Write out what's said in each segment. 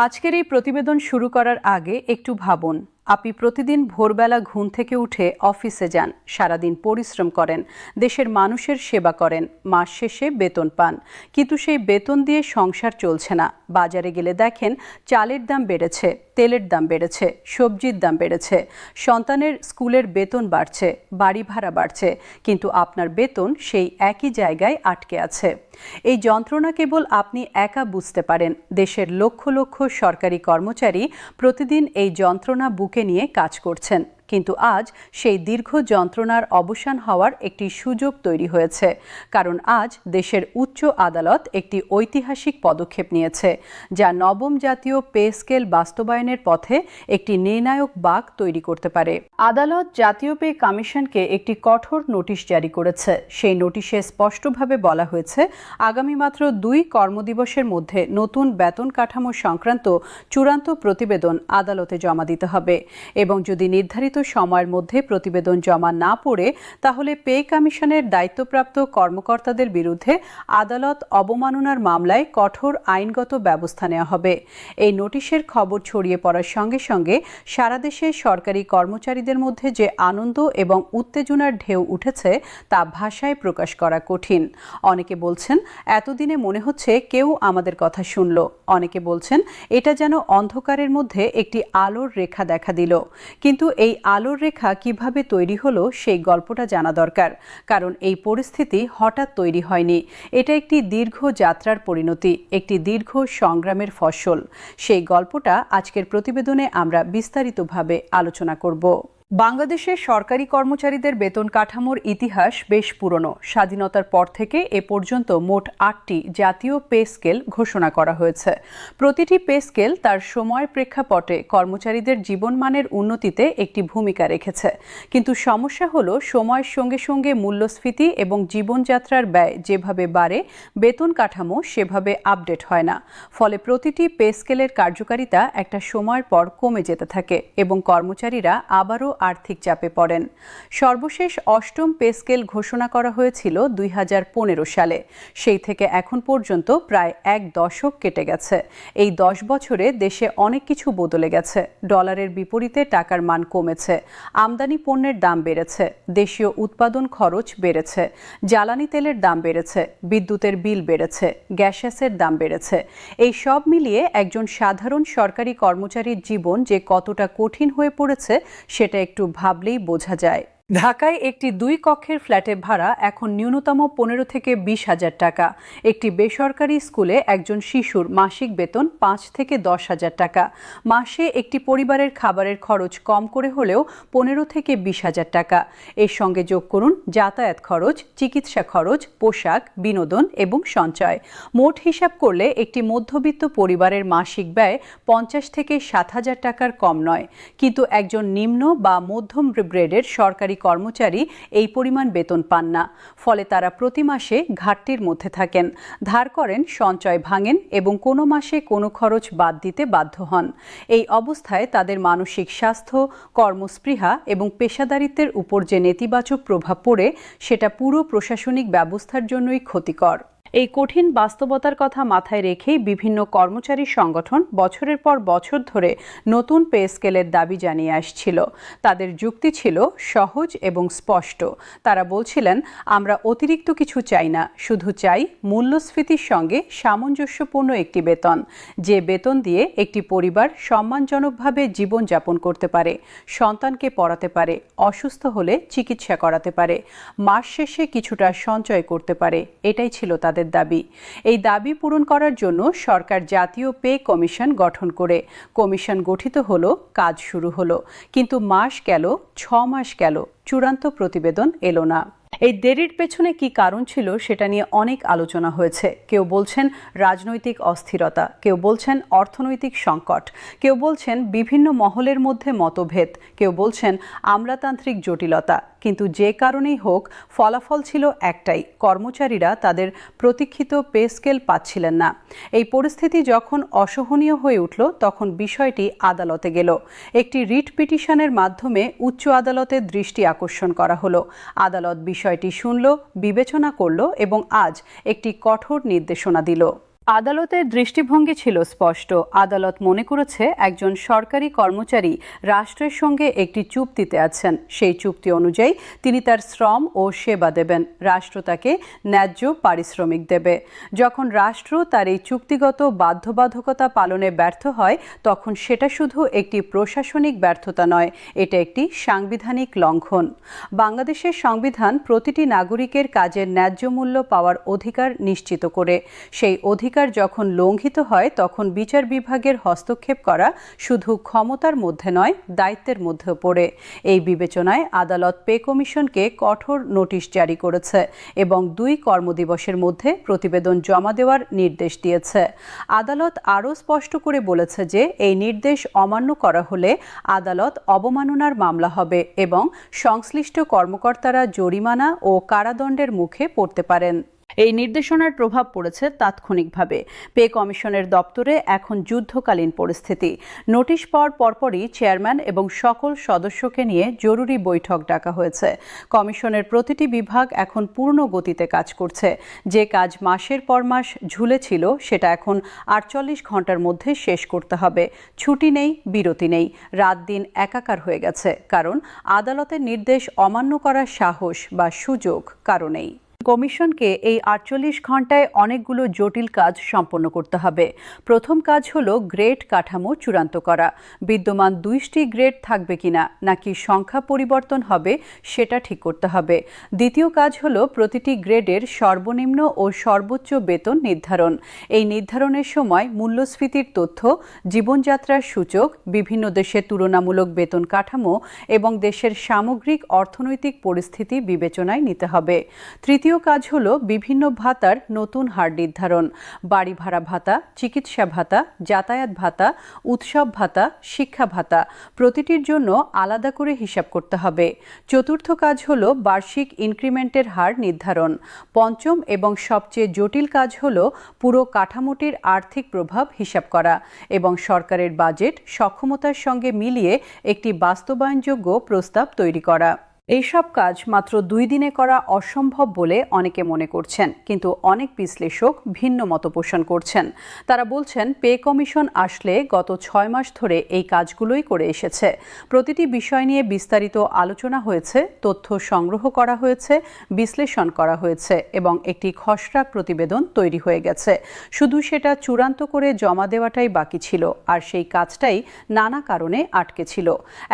আজকের এই প্রতিবেদন শুরু করার আগে একটু ভাবুন, আপনি প্রতিদিন ভোরবেলা ঘুম থেকে উঠে অফিসে যান, সারাদিন পরিশ্রম করেন, দেশের মানুষের সেবা করেন, মাস শেষে বেতন পান, কিন্তু সেই বেতন দিয়ে সংসার চলছে না। বাজারে গেলে দেখেন চালের দাম বেড়েছে, তেলের দাম বেড়েছে, সবজির দাম বেড়েছে, সন্তানের স্কুলের বেতন বাড়ছে, বাড়ি ভাড়া বাড়ছে, কিন্তু আপনার বেতন সেই একই জায়গায় আটকে আছে। এই যন্ত্রণা কেবল আপনি একা বুঝতে পারেন। দেশের লক্ষ লক্ষ সরকারি কর্মচারী প্রতিদিন এই যন্ত্রণা বুকে নিয়ে কাজ করছেন, কিন্তু আজ সেই দীর্ঘ যন্ত্রণার অবসান হওয়ার একটি সুযোগ তৈরি হয়েছে। কারণ আজ দেশের উচ্চ আদালত একটি ঐতিহাসিক পদক্ষেপ নিয়েছে, যা নবম জাতীয় পে স্কেল বাস্তবায়নের পথে একটি নির্ণায়ক বাঁক তৈরি করতে পারে। আদালত জাতীয় পে কমিশনকে একটি কঠোর নোটিশ জারি করেছে। সেই নোটিশে স্পষ্টভাবে বলা হয়েছে, আগামী মাত্র 2 কর্মদিবসের মধ্যে নতুন বেতন কাঠামো সংক্রান্ত চূড়ান্ত প্রতিবেদন আদালতে জমা দিতে হবে এবং যদি নির্ধারিত সময়ের মধ্যে প্রতিবেদন জমা না পড়ে, তাহলে পে কমিশনের দায়িত্বপ্রাপ্ত কর্মকর্তাদের বিরুদ্ধে আদালত অবমাননার মামলায় কঠোর আইনগত ব্যবস্থা নেওয়া হবে। এই নোটিশের খবর ছড়িয়ে পড়ার সঙ্গে সঙ্গে সারা দেশে সরকারি কর্মচারীদের মধ্যে যে আনন্দ এবং উত্তেজনার ঢেউ উঠেছে তা ভাষায় প্রকাশ করা কঠিন। অনেকে বলছেন, এতদিনে মনে হচ্ছে কেউ আমাদের কথা শুনল। অনেকে বলছেন, এটা যেন অন্ধকারের মধ্যে একটি আলোর রেখা দেখা দিল। কিন্তু এই আলোর রেখা কিভাবে তৈরি হলো সেই গল্পটা জানা দরকার, কারণ এই পরিস্থিতি হঠাৎ তৈরি হয়নি। এটা একটি দীর্ঘ যাত্রার পরিণতি, একটি দীর্ঘ সংগ্রামের ফসল। সেই গল্পটা আজকের প্রতিবেদনে আমরা বিস্তারিতভাবে আলোচনা করব। বাংলাদেশের সরকারি কর্মচারীদের বেতন কাঠামোর ইতিহাস বেশ পুরনো। স্বাধীনতার পর থেকে এ পর্যন্ত মোট 8টি জাতীয় পে স্কেল ঘোষণা করা হয়েছে। প্রতিটি পে স্কেল তার সময়ের প্রেক্ষাপটে কর্মচারীদের জীবনমানের উন্নতিতে একটি ভূমিকা রেখেছে। কিন্তু সমস্যা হলো, সময়ের সঙ্গে সঙ্গে মূল্যস্ফীতি এবং জীবনযাত্রার ব্যয় যেভাবে বাড়ে, বেতন কাঠামো সেভাবে আপডেট হয় না। ফলে প্রতিটি পে স্কেলের কার্যকারিতা একটা সময়ের পর কমে যেতে থাকে এবং কর্মচারীরা আবারও আর্থিক চাপে পড়েন। সর্বশেষ 8ম পে স্কেল ঘোষণা করা হয়েছিল 2015 সালে। সেই থেকে এখন পর্যন্ত প্রায় 1 দশক কেটে গেছে। এই 10 বছরে দেশে অনেক কিছু বদলে গেছে। ডলারের বিপরীতে টাকার মান কমেছে, আমদানি পণ্যের দাম বেড়েছে, দেশীয় উৎপাদন খরচ বেড়েছে, জ্বালানি তেলের দাম বেড়েছে, বিদ্যুতের বিল বেড়েছে, গ্যাসের দাম বেড়েছে। এই সব মিলিয়ে একজন সাধারণ সরকারি কর্মচারীর জীবন যে কতটা কঠিন হয়ে পড়েছে সেটা একটু ভাবলেই বোঝা যায়। ঢাকায় একটি 2 কক্ষের ফ্ল্যাটের ভাড়া এখন ন্যূনতম 15 থেকে 20 হাজার টাকা। একটি বেসরকারি স্কুলে একজন শিশুর মাসিক বেতন 5 থেকে 10 হাজার টাকা। মাসে একটি পরিবারের খাবারের খরচ কম করে হলেও 15 থেকে 20 হাজার টাকা। এর সঙ্গে যোগ করুন যাতায়াত খরচ, চিকিৎসা খরচ, পোশাক, বিনোদন এবং সঞ্চয়। মোট হিসাব করলে একটি মধ্যবিত্ত পরিবারের মাসিক ব্যয় 50 থেকে 7 হাজার টাকার কম নয়। কিন্তু একজন নিম্ন বা মধ্যম গ্রেডের সরকারি কর্মচারী এই পরিমাণ বেতন পান না। ফলে তারা প্রতি মাসে ঘাটতির মধ্যে থাকেন, ধার করেন, সঞ্চয় ভাঙেন এবং কোনো মাসে কোনো খরচ বাদ দিতে বাধ্য হন। এই অবস্থায় তাদের মানসিক স্বাস্থ্য, কর্মস্পৃহা এবং পেশাদারিত্বের উপর যে নেতিবাচক প্রভাব পড়ে, সেটা পুরো প্রশাসনিক ব্যবস্থার জন্যই ক্ষতিকর। এই কঠিন বাস্তবতার কথা মাথায় রেখেই বিভিন্ন কর্মচারী সংগঠন বছরের পর বছর ধরে নতুন পে স্কেলের দাবি জানিয়ে আসছিল। তাদের যুক্তি ছিল সহজ এবং স্পষ্ট। তারা বলছিলেন, আমরা অতিরিক্ত কিছু চাই না, শুধু চাই মূল্যস্ফীতির সঙ্গে সামঞ্জস্যপূর্ণ একটি বেতন, যে বেতন দিয়ে একটি পরিবার সম্মানজনকভাবে জীবনযাপন করতে পারে, সন্তানকে পড়াতে পারে, অসুস্থ হলে চিকিৎসা করাতে পারে, মাস শেষে কিছুটা সঞ্চয় করতে পারে। এটাই ছিল তাদের দাবি। এই দাবি পূরণ করার জন্য সরকার জাতীয় পে কমিশন গঠন করে। কমিশন গঠিত হলো, কাজ শুরু হলো, কিন্তু মাস গেল, 6 মাস গেল, চূড়ান্ত প্রতিবেদন এলো না। এই দেরির পেছনে কি কারণ ছিল সেটা নিয়ে অনেক আলোচনা হয়েছে। কেউ বলছেন রাজনৈতিক অস্থিরতা, কেউ বলছেন অর্থনৈতিক সংকট, কেউ বলছেন বিভিন্ন মহলের মধ্যে মতভেদ, কেউ বলছেন আমলাতান্ত্রিক জটিলতা। কিন্তু যে কারণেই হোক, ফলাফল ছিল একটাই, কর্মচারীরা তাদের প্রতীক্ষিত পে স্কেল পাচ্ছিলেন না। এই পরিস্থিতি যখন অসহনীয় হয়ে উঠল, তখন বিষয়টি আদালতে গেল। একটি রিট পিটিশনের মাধ্যমে উচ্চ আদালতের দৃষ্টি আকর্ষণ করা হলো। আদালত বিষয়টি শুনল, বিবেচনা করল এবং আজ একটি কঠোর নির্দেশনা দিল। আদালতের দৃষ্টিভঙ্গি ছিল স্পষ্ট। আদালত মনে করেছে একজন সরকারি কর্মচারী রাষ্ট্রের সঙ্গে একটি চুক্তিতে আছেন। সেই চুক্তি অনুযায়ী তিনি তার শ্রম ও সেবা দেবেন, রাষ্ট্র তাকে ন্যায্য পারিশ্রমিক দেবে। যখন রাষ্ট্র তার এই চুক্তিগত বাধ্যবাধকতা পালনে ব্যর্থ হয়, তখন সেটা শুধু একটি প্রশাসনিক ব্যর্থতা নয়, এটা একটি সাংবিধানিক লঙ্ঘন। বাংলাদেশের সংবিধান প্রতিটি নাগরিকের কাজের ন্যায্য মূল্য পাওয়ার অধিকার নিশ্চিত করে। সেই অধিকার যখন লঙ্ঘিত হয়, তখন বিচার বিভাগের হস্তক্ষেপ করা শুধু ক্ষমতার মধ্যে নয়, দায়িত্বের মধ্যেও পড়ে। এই বিবেচনায় আদালত পে কমিশনকে কঠোর নোটিশ জারি করেছে এবং 2 কর্মদিবসের মধ্যে প্রতিবেদন জমা দেওয়ার নির্দেশ দিয়েছে। আদালত আরও স্পষ্ট করে বলেছে যে এই নির্দেশ অমান্য করা হলে আদালত অবমাননার মামলা হবে এবং সংশ্লিষ্ট কর্মকর্তারা জরিমানা ও কারাদণ্ডের মুখে পড়তে পারেন। এই নির্দেশনার প্রভাব পড়েছে তাৎক্ষণিকভাবে। পে কমিশনের দপ্তরে এখন যুদ্ধকালীন পরিস্থিতি। নোটিশ পাওয়ার পরপরই চেয়ারম্যান এবং সকল সদস্যকে নিয়ে জরুরি বৈঠক ডাকা হয়েছে। কমিশনের প্রতিটি বিভাগ এখন পূর্ণ গতিতে কাজ করছে। যে কাজ মাসের পর মাস ঝুলে ছিল, সেটা এখন 48 ঘন্টার মধ্যে শেষ করতে হবে। ছুটি নেই, বিরতি নেই, রাত দিন একাকার হয়ে গেছে, কারণ আদালতের নির্দেশ অমান্য করার সাহস বা সুযোগ কারো নেই। কমিশনকে এই 48 ঘন্টায় অনেকগুলো জটিল কাজ সম্পন্ন করতে হবে। প্রথম কাজ হলো গ্রেড কাঠামো চূড়ান্ত করা। বিদ্যমান 2টি গ্রেড থাকবে কিনা নাকি সংখ্যা পরিবর্তন হবে, সেটা ঠিক করতে হবে। দ্বিতীয় কাজ হলো প্রতিটি গ্রেডের সর্বনিম্ন ও সর্বোচ্চ বেতন নির্ধারণ। এই নির্ধারণের সময় মূল্যস্ফীতির তথ্য, জীবনযাত্রার সূচক, বিভিন্ন দেশের তুলনামূলক বেতন কাঠামো এবং দেশের সামগ্রিক অর্থনৈতিক পরিস্থিতি বিবেচনায় নিতে হবে। তৃতীয় কাজ হলো বিভিন্ন ভাতার নতুন হার নির্ধারণ। বাড়ি ভাড়া ভাতা, চিকিৎসা ভাতা, যাতায়াত ভাতা, উৎসব ভাতা, শিক্ষা ভাতা প্রতিটির জন্য আলাদা করে হিসাব করতে হবে। চতুর্থ কাজ হলো বার্ষিক ইনক্রিমেন্টের হার নির্ধারণ। পঞ্চম এবং সবচেয়ে জটিল কাজ হলো পুরো কাঠামোটির আর্থিক প্রভাব হিসাব করা এবং সরকারের বাজেট সক্ষমতার সঙ্গে মিলিয়ে একটি বাস্তবায়নযোগ্য প্রস্তাব তৈরি করা। এইসব কাজ মাত্র 2 দিনে করা অসম্ভব বলে অনেকে মনে করছেন, কিন্তু অনেক বিশ্লেষক ভিন্ন মত পোষণ করছেন। তারা বলছেন পে কমিশন আসলে গত 6 মাস ধরে এই কাজগুলোই করে এসেছে। প্রতিটি বিষয় নিয়ে বিস্তারিত আলোচনা হয়েছে, তথ্য সংগ্রহ করা হয়েছে, বিশ্লেষণ করা হয়েছে এবং একটি খসড়া প্রতিবেদন তৈরি হয়ে গেছে। শুধু সেটা চূড়ান্ত করে জমা দেওয়াটাই বাকি ছিল, আর সেই কাজটাই নানা কারণে আটকে ছিল।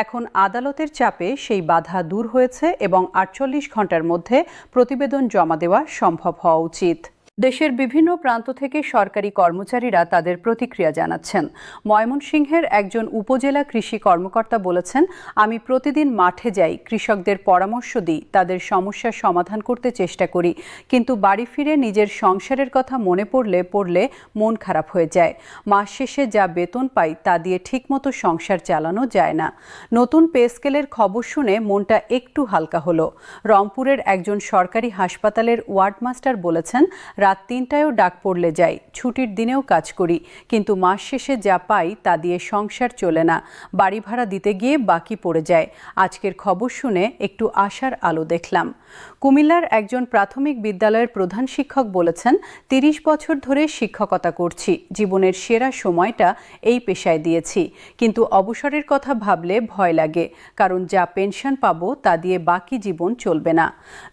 এখন আদালতের চাপে সেই বাধা দূর হয়েছে এবং 48 ঘন্টার মধ্যে প্রতিবেদন জমা দেওয়া সম্ভব হওয়া উচিত। দেশের বিভিন্ন প্রান্ত থেকে সরকারি কর্মচারীরা তাদের প্রতিক্রিয়া জানাচ্ছেন। ময়মনসিংহের একজন উপজেলা কৃষি কর্মকর্তা বলেছেন, আমি প্রতিদিন মাঠে যাই, কৃষকদের পরামর্শ দিই, তাদের সমস্যার সমাধান করতে চেষ্টা করি, কিন্তু বাড়ি ফিরে নিজের সংসারের কথা মনে পড়লে মন খারাপ হয়ে যায়। মাস শেষে যা বেতন পাই তা দিয়ে ঠিকমতো সংসার চালানো যায় না। নতুন পে স্কেলের খবর শুনে মনটা একটু হালকা হলো। রংপুরের একজন সরকারি হাসপাতালের ওয়ার্ড মাস্টার বলেছেন, রাত 3টায়ও ডাক পড়লে যাই, ছুটির দিনেও কাজ করি, কিন্তু মাস শেষে যা পাই তা দিয়ে সংসার চলে না। বাড়ি ভাড়া দিতে গিয়ে বাকি পড়ে যায়। আজকের খবর শুনে একটু আশার আলো দেখলাম। কুমিল্লার একজন প্রাথমিক বিদ্যালয়ের প্রধান শিক্ষক বলেছেন, 30 বছর ধরে শিক্ষকতা করছি, জীবনের সেরা সময়টা এই পেশায় দিয়েছি, কিন্তু অবসরের কথা ভাবলে ভয় লাগে, কারণ যা পেনশন পাবো তা দিয়ে বাকি জীবন চলবে না।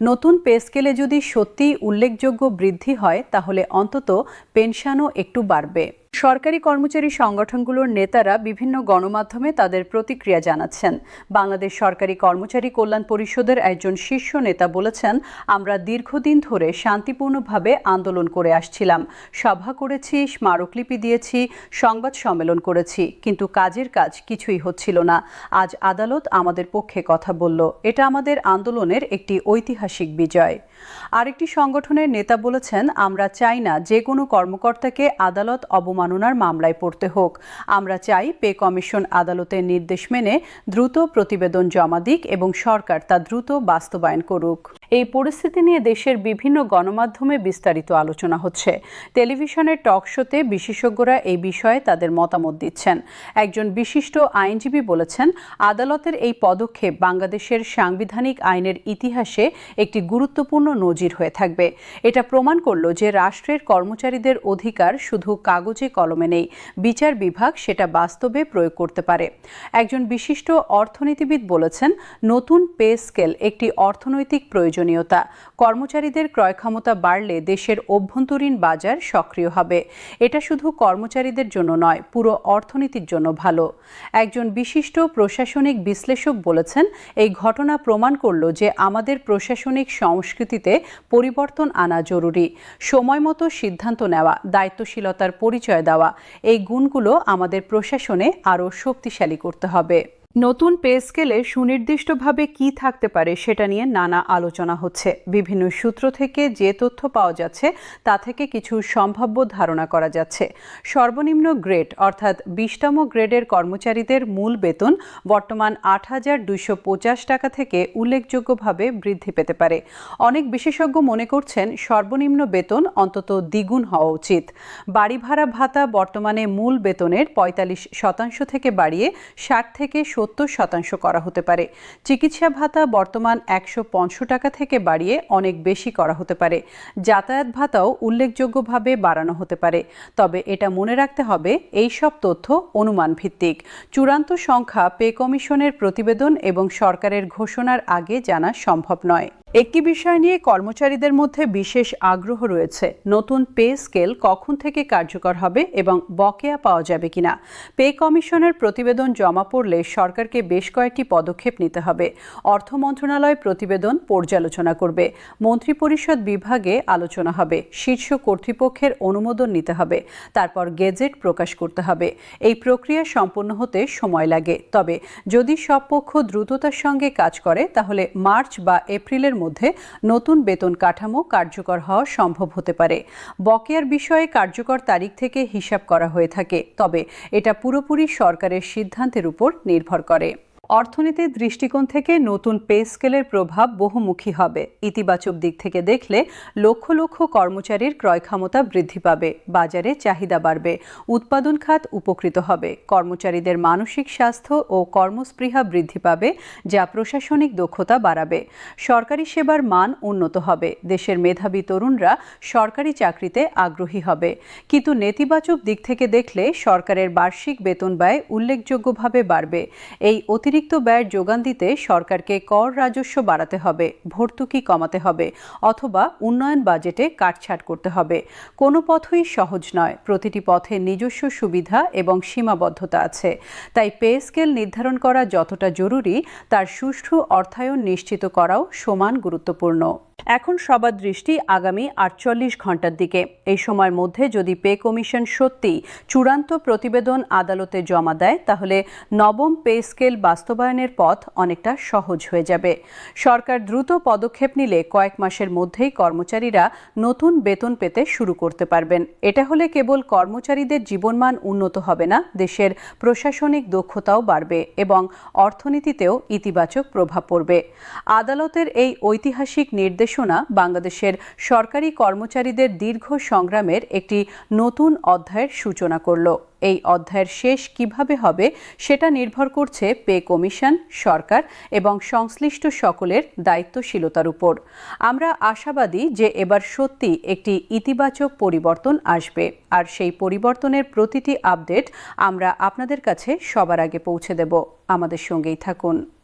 নতুন পে স্কেলে যদি সত্যিই উল্লেখযোগ্য বৃদ্ধি হয়, তাহলে অন্তত পেনশনও একটু বাড়বে। সরকারি কর্মচারী সংগঠনগুলোর নেতারা বিভিন্ন গণমাধ্যমে তাদের প্রতিক্রিয়া জানাচ্ছেন। বাংলাদেশ সরকারি কর্মচারী কল্যাণ পরিষদের একজন শীর্ষ নেতা বলেছেন, আমরা দীর্ঘদিন ধরে শান্তিপূর্ণভাবে আন্দোলন করে আসছিলাম, সভা করেছি, স্মারকলিপি দিয়েছি, সংবাদ সম্মেলন করেছি, কিন্তু কাজের কাজ কিছুই হচ্ছিল না। আজ আদালত আমাদের পক্ষে কথা বলল, এটা আমাদের আন্দোলনের একটি ঐতিহাসিক বিজয়। আরেকটি সংগঠনের নেতা বলেছেন, আমরা চাই না যে কোনো কর্মকর্তাকে আদালত অবমাননা অবমাননার মামলায় পড়তে হোক। আমরা চাই পে কমিশন আদালতের নির্দেশ মেনে দ্রুত প্রতিবেদন জমা দিক এবং সরকার তা দ্রুত বাস্তবায়ন করুক। এই পরিস্থিতি নিয়ে দেশের বিভিন্ন গণমাধ্যমে বিস্তারিত আলোচনা হচ্ছে। টেলিভিশনের টক শোতে বিশেষজ্ঞরা এই বিষয়ে তাদের মতামত দিচ্ছেন। একজন বিশিষ্ট আইনজীবী বলেছেন, আদালতের এই পদক্ষেপ বাংলাদেশের সাংবিধানিক আইনের ইতিহাসে একটি গুরুত্বপূর্ণ নজির হয়ে থাকবে। এটা প্রমাণ করল যে রাষ্ট্রের কর্মচারীদের অধিকার শুধু কাগজে কলমে নেই, বিচার বিভাগ সেটা বাস্তবে প্রয়োগ করতে পারে। একজন বিশিষ্ট অর্থনীতিবিদ বলেছেন, নতুন পে স্কেল একটি অর্থনৈতিক প্রয়োজনীয়তা। কর্মচারীদের ক্রয় ক্ষমতা বাড়লে দেশের অভ্যন্তরীণ বাজার সক্রিয় হবে। এটা শুধু কর্মচারীদের জন্য নয়, পুরো অর্থনীতির জন্য ভালো। একজন বিশিষ্ট প্রশাসনিক বিশ্লেষক বলেছেন, এই ঘটনা প্রমাণ করল যে আমাদের প্রশাসনিক সংস্কৃতিতে পরিবর্তন আনা জরুরি। সময়মতো সিদ্ধান্ত নেওয়া, দায়িত্বশীলতার পরিচয় দেওয়া, এই গুণগুলো আমাদের প্রশাসনে আরও শক্তিশালী করতে হবে। নতুন পে স্কেলে সুনির্দিষ্টভাবে কি থাকতে পারে সেটা নিয়ে নানা আলোচনা হচ্ছে। বিভিন্ন সূত্র থেকে যে তথ্য পাওয়া যাচ্ছে তা থেকে কিছু সম্ভাব্য ধারণা করা যাচ্ছে। সর্বনিম্ন গ্রেড অর্থাৎ 20তম গ্রেডের কর্মচারীদের মূল বেতন বর্তমান 8,250 টাকা থেকে উল্লেখযোগ্যভাবে বৃদ্ধি পেতে পারে। অনেক বিশেষজ্ঞ মনে করছেন সর্বনিম্ন বেতন অন্তত দ্বিগুণ হওয়া উচিত। বাড়ি ভাড়া ভাতা বর্তমানে মূল বেতনের 45% থেকে বাড়িয়ে 60 থেকে 70% করা হতে পারে। চিকিৎসা ভাতা বর্তমান 105 টাকা থেকে বাড়িয়ে অনেক বেশি করা হতে পারে। যাতায়াত ভাতাও উল্লেখযোগ্যভাবে বাড়ানো হতে পারে। তবে এটা মনে রাখতে হবে, এই সব তথ্য অনুমান ভিত্তিক। চূড়ান্ত সংখ্যা পে কমিশনের প্রতিবেদন এবং সরকারের ঘোষণার আগে জানা সম্ভব নয়। একটি বিষয় নিয়ে কর্মচারীদের মধ্যে বিশেষ আগ্রহ রয়েছে, নতুন পে স্কেল কখন থেকে কার্যকর হবে এবং বকেয়া পাওয়া যাবে কিনা। পে কমিশনের প্রতিবেদন জমা পড়লে সরকারকে বেশ কয়েকটি পদক্ষেপ নিতে হবে। অর্থ মন্ত্রণালয় প্রতিবেদন পর্যালোচনা করবে, মন্ত্রিপরিষদ বিভাগে আলোচনা হবে, শীর্ষ কর্তৃপক্ষের অনুমোদন নিতে হবে, তারপর গেজেট প্রকাশ করতে হবে। এই প্রক্রিয়া সম্পন্ন হতে সময় লাগে। তবে যদি সব পক্ষ দ্রুততার সঙ্গে কাজ করে তাহলে মার্চ বা এপ্রিলের মধ্যে নতুন বেতন কাঠামো কার্যকর হওয়া সম্ভব হতে পারে। বকেয়ার বিষয়ে কার্যকর তারিখ থেকে হিসাব করা হয়ে থাকে, তবে এটা পুরোপুরি সরকারের সিদ্ধান্তের উপর নির্ভর করে। অর্থনীতির দৃষ্টিকোণ থেকে নতুন পে স্কেলের প্রভাব বহুমুখী হবে। ইতিবাচক দিক থেকে দেখলে লক্ষ লক্ষ কর্মচারীর ক্রয় ক্ষমতা বৃদ্ধি পাবে, বাজারে চাহিদা বাড়বে, উৎপাদন খাত উপকৃত হবে, কর্মচারীদের মানসিক স্বাস্থ্য ও কর্মস্পৃহা বৃদ্ধি পাবে, যা প্রশাসনিক দক্ষতা বাড়াবে। সরকারি সেবার মান উন্নত হবে, দেশের মেধাবী তরুণরা সরকারি চাকরিতে আগ্রহী হবে। কিন্তু নেতিবাচক দিক থেকে দেখলে সরকারের বার্ষিক বেতন ব্যয় উল্লেখযোগ্যভাবে বাড়বে। এই অতিরিক্ত ব্যয়ের যোগান দিতে সরকারকে কর রাজস্ব বাড়াতে হবে, ভর্তুকি কমাতে হবে অথবা উন্নয়ন বাজেটে কাটছাঁট করতে হবে। কোনো পথই সহজ নয়, প্রতিটি পথের নিজস্ব সুবিধা এবং সীমাবদ্ধতা আছে। তাই পে স্কেল নির্ধারণ করা যতটা জরুরি, তার সুষ্ঠু অর্থায়ন নিশ্চিত করাও সমান গুরুত্বপূর্ণ। এখন সবার দৃষ্টি আগামী 48 ঘন্টার দিকে। এই সময়ের মধ্যে যদি পে কমিশন সত্যি চূড়ান্ত প্রতিবেদন আদালতে জমা দেয়, তাহলে নবম পে স্কেল বাস্তবায়নের পথ অনেকটা সহজ হয়ে যাবে। সরকার দ্রুত পদক্ষেপ নিলে কয়েক মাসের মধ্যেই কর্মচারীরা নতুন বেতন পেতে শুরু করতে পারবেন। এটা হলে কেবল কর্মচারীদের জীবনমান উন্নত হবে না, দেশের প্রশাসনিক দক্ষতাও বাড়বে এবং অর্থনীতিতেও ইতিবাচক প্রভাব পড়বে। আদালতের এই ঐতিহাসিক নির্দেশনা বাংলাদেশের সরকারি কর্মচারীদের দীর্ঘ সংগ্রামের একটি নতুন অধ্যায়ের সূচনা করল। এই অধ্যায়ের শেষ কিভাবে হবে সেটা নির্ভর করছে পে কমিশন, সরকার এবং সংশ্লিষ্ট সকলের দায়িত্বশীলতার উপর। আমরা আশাবাদী যে এবার সত্যি একটি ইতিবাচক পরিবর্তন আসবে, আর সেই পরিবর্তনের প্রতিটি আপডেট আমরা আপনাদের কাছে সবার আগে পৌঁছে দেব। আমাদের সঙ্গেই থাকুন।